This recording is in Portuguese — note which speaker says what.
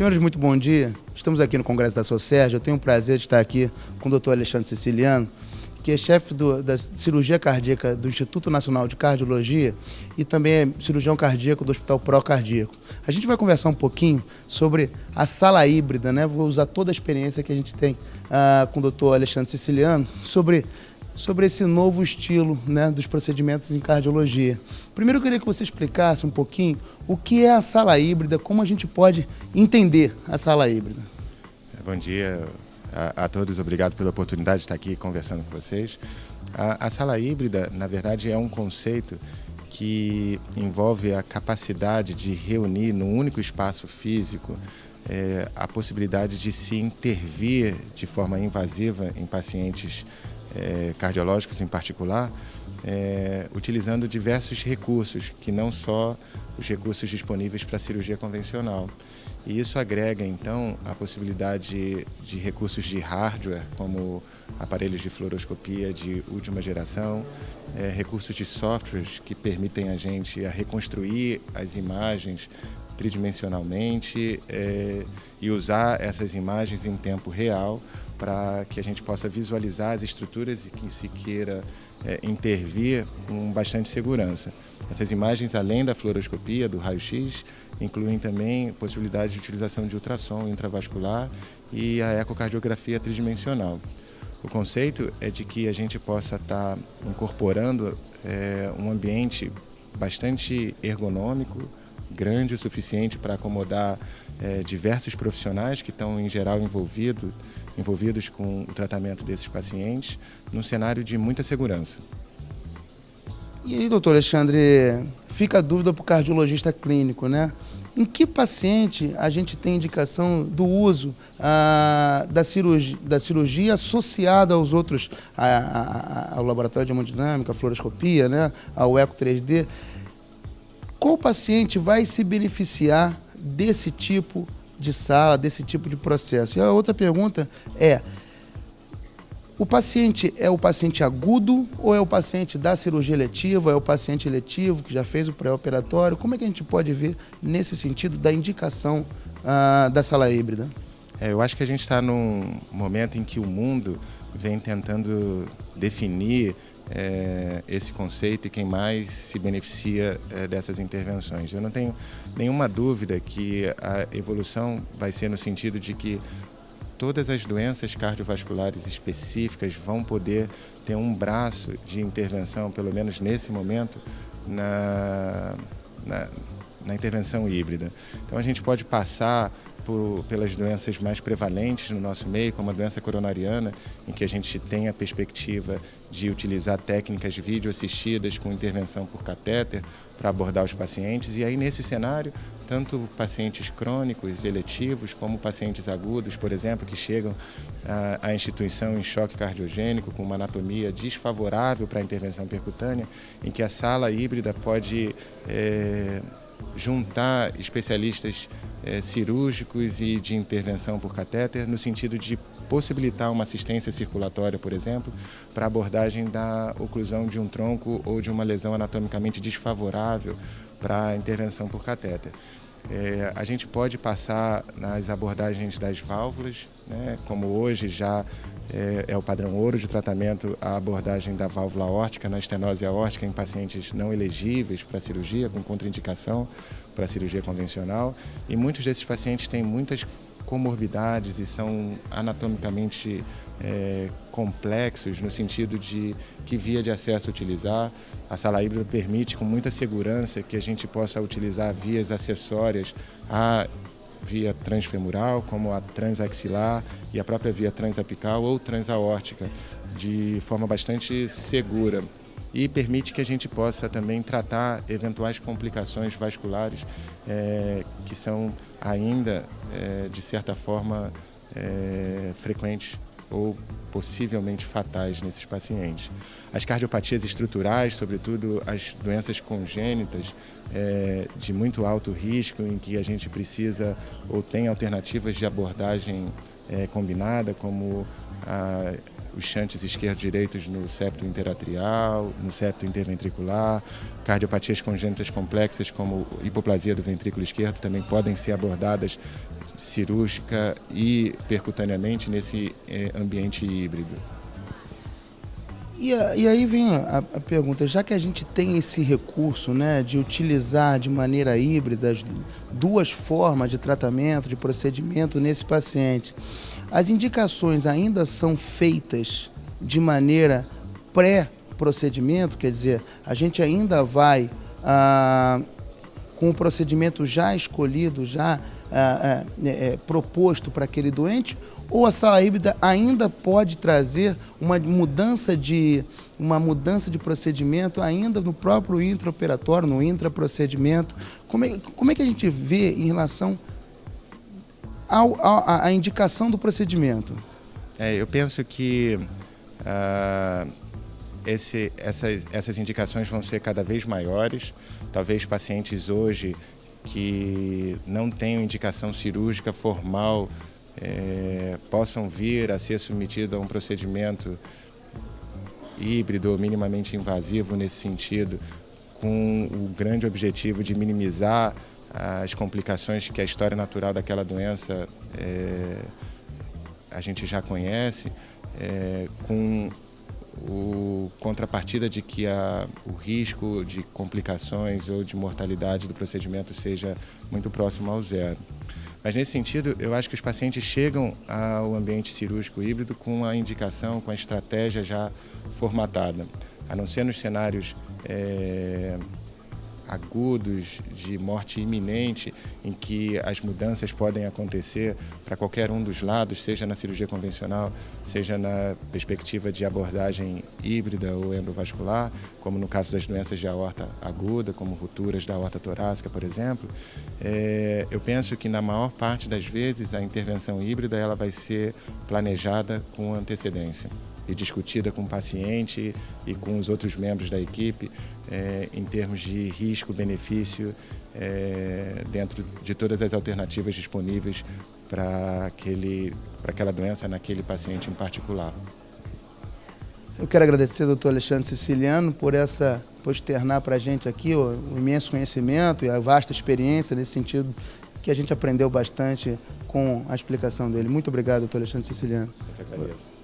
Speaker 1: Senhores, muito bom dia. Estamos aqui no Congresso da Socerj. Eu tenho o prazer de estar aqui com o Dr. Alexandre Siciliano, que é chefe da cirurgia cardíaca do Instituto Nacional de Cardiologia e também é cirurgião cardíaco do Hospital Pro Cardíaco. A gente vai conversar um pouquinho sobre a sala híbrida, né? Vou usar toda a experiência que a gente tem com o Dr. Alexandre Siciliano sobre esse novo estilo, né, dos procedimentos em cardiologia. Primeiro eu queria que você explicasse um pouquinho o que é a sala híbrida, como a gente pode entender a sala híbrida.
Speaker 2: Bom dia a todos, obrigado pela oportunidade de estar aqui conversando com vocês. A sala híbrida, na verdade, é um conceito que envolve a capacidade de reunir num único espaço físico a possibilidade de se intervir de forma invasiva em pacientes cardiológicos em particular, utilizando diversos recursos, que não só os recursos disponíveis para a cirurgia convencional. E isso agrega, então, a possibilidade de recursos de hardware, como aparelhos de fluoroscopia de última geração, recursos de softwares que permitem a gente reconstruir as imagens tridimensionalmente e usar essas imagens em tempo real para que a gente possa visualizar as estruturas e que se queira intervir com bastante segurança. Essas imagens, além da fluoroscopia, do raio-x, incluem também possibilidade de utilização de ultrassom intravascular e a ecocardiografia tridimensional. O conceito é de que a gente possa estar incorporando um ambiente bastante ergonômico, grande o suficiente para acomodar diversos profissionais que estão, em geral, envolvidos com o tratamento desses pacientes, num cenário de muita segurança.
Speaker 1: E aí, doutor Alexandre, fica a dúvida para o cardiologista clínico, né? Em que paciente a gente tem indicação do uso da cirurgia associada aos outros, ao laboratório de hemodinâmica, a fluoroscopia, né? Ao eco 3D? Qual paciente vai se beneficiar desse tipo de sala, desse tipo de processo? E a outra pergunta é: o paciente é o paciente agudo ou é o paciente da cirurgia eletiva, é o paciente eletivo que já fez o pré-operatório? Como é que a gente pode ver nesse sentido da indicação da sala híbrida?
Speaker 2: Eu acho que a gente está num momento em que o mundo vem tentando definir esse conceito e quem mais se beneficia dessas intervenções. Eu não tenho nenhuma dúvida que a evolução vai ser no sentido de que todas as doenças cardiovasculares específicas vão poder ter um braço de intervenção, pelo menos nesse momento, na intervenção híbrida. Então a gente pode passar pelas doenças mais prevalentes no nosso meio, como a doença coronariana, em que a gente tem a perspectiva de utilizar técnicas de vídeo assistidas com intervenção por catéter para abordar os pacientes. E aí, nesse cenário, tanto pacientes crônicos, eletivos, como pacientes agudos, por exemplo, que chegam à instituição em choque cardiogênico com uma anatomia desfavorável para a intervenção percutânea, em que a sala híbrida pode juntar especialistas cirúrgicos e de intervenção por catéter, no sentido de possibilitar uma assistência circulatória, por exemplo, para a abordagem da oclusão de um tronco ou de uma lesão anatomicamente desfavorável para a intervenção por catéter. A gente pode passar nas abordagens das válvulas, né, como hoje já é o padrão ouro de tratamento, a abordagem da válvula aórtica na estenose aórtica em pacientes não elegíveis para cirurgia, com contraindicação para a cirurgia convencional. E muitos desses pacientes têm muitas comorbidades e são anatomicamente complexos, no sentido de que via de acesso utilizar. A sala híbrida permite com muita segurança que a gente possa utilizar vias acessórias à via transfemoral, como a transaxilar e a própria via transapical ou transaórtica, de forma bastante segura. E permite que a gente possa também tratar eventuais complicações vasculares que são ainda, de certa forma, frequentes ou possivelmente fatais nesses pacientes. As cardiopatias estruturais, sobretudo as doenças congênitas de muito alto risco, em que a gente precisa ou tem alternativas de abordagem combinada, como os shunts esquerdos e direitos no septo interatrial, no septo interventricular, cardiopatias congênitas complexas como hipoplasia do ventrículo esquerdo também podem ser abordadas cirúrgica e percutaneamente nesse ambiente híbrido.
Speaker 1: E aí vem a pergunta, já que a gente tem esse recurso, né, de utilizar de maneira híbrida as duas formas de tratamento, de procedimento nesse paciente, as indicações ainda são feitas de maneira pré-procedimento, quer dizer, a gente ainda vai com o procedimento já escolhido, já proposto para aquele doente, ou a sala híbrida ainda pode trazer uma mudança de procedimento ainda no próprio intraoperatório, no intraprocedimento? Como é que a gente vê em relação à indicação do procedimento?
Speaker 2: Eu penso que essas indicações vão ser cada vez maiores. Talvez pacientes hoje que não tenham indicação cirúrgica formal possam vir a ser submetidos a um procedimento híbrido ou minimamente invasivo nesse sentido, com o grande objetivo de minimizar as complicações que a história natural daquela doença a gente já conhece, com o contrapartida de que o risco de complicações ou de mortalidade do procedimento seja muito próximo ao zero. Mas nesse sentido, eu acho que os pacientes chegam ao ambiente cirúrgico híbrido com a indicação, com a estratégia já formatada, a não ser nos cenários agudos de morte iminente, em que as mudanças podem acontecer para qualquer um dos lados, seja na cirurgia convencional, seja na perspectiva de abordagem híbrida ou endovascular, como no caso das doenças de aorta aguda, como rupturas da aorta torácica, por exemplo. Eu penso que na maior parte das vezes a intervenção híbrida ela vai ser planejada com antecedência e discutida com o paciente e com os outros membros da equipe em termos de risco-benefício dentro de todas as alternativas disponíveis para aquela doença naquele paciente em particular.
Speaker 1: Eu quero agradecer ao doutor Alexandre Siciliano por externar para a gente aqui o imenso conhecimento e a vasta experiência nesse sentido, que a gente aprendeu bastante com a explicação dele. Muito obrigado, doutor Alexandre Siciliano.
Speaker 2: Eu que agradeço.